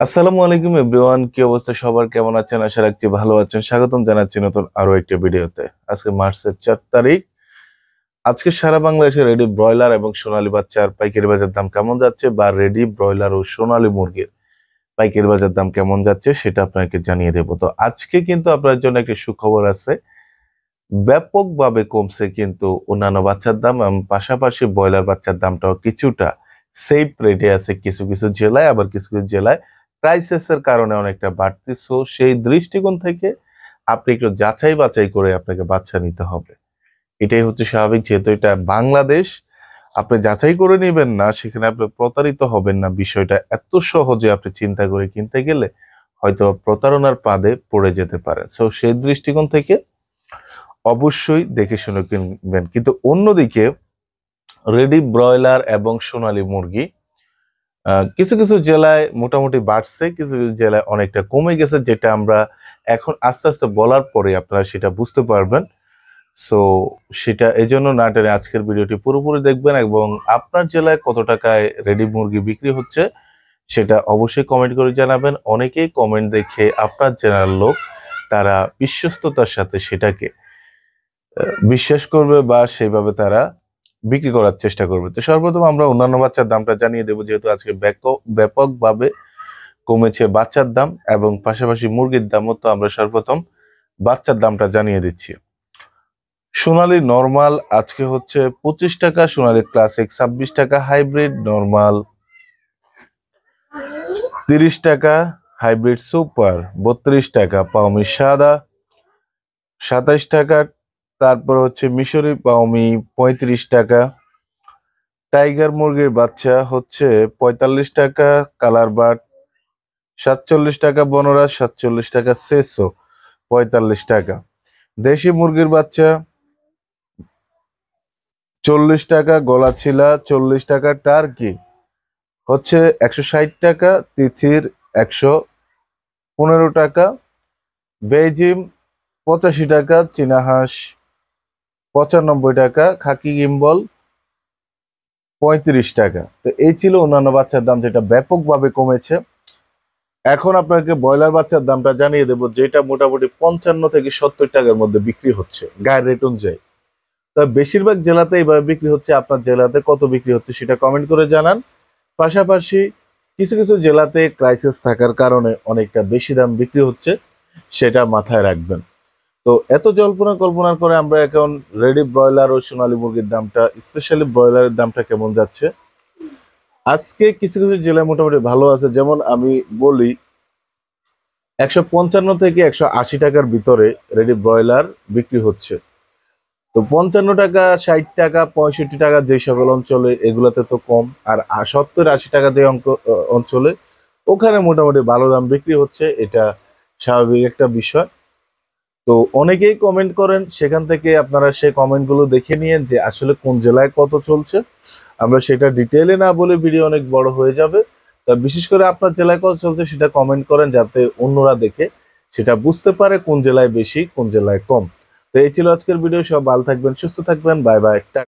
আসসালামু আলাইকুম এভরিওয়ান, কি অবস্থা সবার? কেমন আছেন? আশা রাখছি ভালো আছেন। স্বাগতম জানাচ্ছি নতুন আরো একটা ভিডিওতে। আজকে মার্চের 4 তারিখ। আজকে সারা বাংলাদেশে রেডি ব্রয়লার এবং সোনালী বাচ্চার পাইকারি বাজার দাম কেমন যাচ্ছে, বা রেডি ব্রয়লার ও সোনালী মুরগির পাইকারি বাজার দাম কেমন যাচ্ছে সেটা আপনাকে জানিয়ে দেবো। তো আজকে কিন্তু আপনার জন্য একটা সুখবর আছে। ব্যাপকভাবে কমছে কিন্তু অন্যান্য বাচ্চার দাম, এবং পাশাপাশি ব্রয়লার বাচ্চার দামটাও কিছুটা সেফ রেটে আছে কিছু কিছু জেলায়, আবার কিছু কিছু জেলায় প্রাইসেসের কারণে অনেকটা বাড়তি। সো সেই দৃষ্টিকোণ থেকে আপনি একটু যাচাই বাছাই করে আপনাকে বাচ্চা নিতে হবে। এটাই হচ্ছে স্বাভাবিক, যেহেতু এটা বাংলাদেশ। আপনি যাচাই করে নেবেন না, সেখানে আপনি প্রতারিত হবেন না। বিষয়টা এত সহজে আপনি চিন্তা করে কিনতে গেলে হয়তো প্রতারণার ফাঁদে পড়ে যেতে পারেন। সো সেই দৃষ্টিকোণ থেকে অবশ্যই দেখে শুনে কিনবেন। কিন্তু অন্যদিকে রেডি ব্রয়লার এবং সোনালী মুরগি কিছু কিছু জেলায় মোটামুটি বাড়ছে, কিছু কিছু জেলায় অনেকটা কমে গেছে, যেটা আমরা এখন আস্তে আস্তে বলার পরে আপনারা সেটা বুঝতে পারবেন। সো সেটা এই জন্য না টেনে আজকের ভিডিওটি পুরোপুরি দেখবেন, এবং আপনার জেলায় কত টাকায় রেডি মুরগি বিক্রি হচ্ছে সেটা অবশ্যই কমেন্ট করে জানাবেন। অনেকেই কমেন্ট দেখে আপনার জেলার লোক তারা বিশ্বস্ততার সাথে সেটাকে বিশ্বাস করবে, বা সেইভাবে তারা বিক্রি করার চেষ্টা করবে। তো সর্বপ্রথম আমরা অন্যান্য বাচ্চার দামটা জানিয়ে দেবো, যেহেতু আজকে ব্যাপকভাবে কমেছে বাচ্চার দাম এবং পাশাপাশি মুরগির দামও। তো আমরা সর্বপ্রথম বাচ্চার দামটা জানিয়ে দিচ্ছি। সোনালী নর্মাল আজকে হচ্ছে 25 টাকা, সোনালী ক্লাসিক 26 টাকা, হাইব্রিড নর্মাল 30 টাকা, হাইব্রিড সুপার 32 টাকা, পাওমি সাদা 27 টাকা, তারপর হচ্ছে মিশরি পাওমি 35 টাকা, টাইগার মুরগির বাচ্চা হচ্ছে 45 টাকা, কালার বার্ড 47 টাকা, বনরাজ 47 টাকা, সেসো 45 টাকা, দেশি মুরগির বাচ্চা 40 টাকা, গলাছিলা 40 টাকা, টার্কি হচ্ছে 160 টাকা, তিথির 115 টাকা, বেজিম 85 টাকা, চীনা হাঁস 95 টাকা, খাকি গিম্বল 35 টাকা। তো এই ছিল অন্যান্য বাচ্চার দাম, যেটা ব্যাপকভাবে কমেছে। এখন আপনাকে ব্রয়লার বাচ্চার দামটা জানিয়ে দেবো, যেটা মোটামুটি 55 থেকে 70 টাকার মধ্যে বিক্রি হচ্ছে গায়ের রেট অনুযায়ী। তবে বেশিরভাগ জেলাতে এইভাবে বিক্রি হচ্ছে। আপনার জেলাতে কত বিক্রি হচ্ছে সেটা কমেন্ট করে জানান। পাশাপাশি কিছু কিছু জেলাতে ক্রাইসিস থাকার কারণে অনেকটা বেশি দাম বিক্রি হচ্ছে, সেটা মাথায় রাখবেন। তো এত জল্পনা কল্পনার পরে আমরা এখন রেডি ব্রয়লার ও সোনালী মুরগির দামটা, স্পেশালি ব্রয়লারের দামটা কেমন যাচ্ছে। আজকে কিছু কিছু জেলায় মোটামুটি ভালো আছে। যেমন আমি বলি, 155 থেকে 180 টাকার ভিতরে রেডি ব্রয়লার বিক্রি হচ্ছে। তো 55 টাকা, 60 টাকা, 65 টাকা যে সকল অঞ্চলে, এগুলাতে তো কম। আর 70-80 টাকা যে অঞ্চলে, ওখানে মোটামুটি ভালো দাম বিক্রি হচ্ছে। এটা স্বাভাবিক একটা বিষয়। তো অনেকেই কমেন্ট করেন, সেখান থেকে আপনারা সেই কমেন্টগুলো দেখে নিয়েন যে আসলে কোন জেলায় কত চলছে। আমরা সেটা ডিটেইলে না বলে ভিডিও অনেক বড় হয়ে যাবে। তা বিশেষ করে আপনার জেলায় কত চলছে সেটা কমেন্ট করেন, যাতে অন্যরা দেখে সেটা বুঝতে পারে কোন জেলায় বেশি কোন জেলায় কম। তো এই ছিল আজকের ভিডিও। সব ভালো থাকবেন, সুস্থ থাকবেন। Bye bye.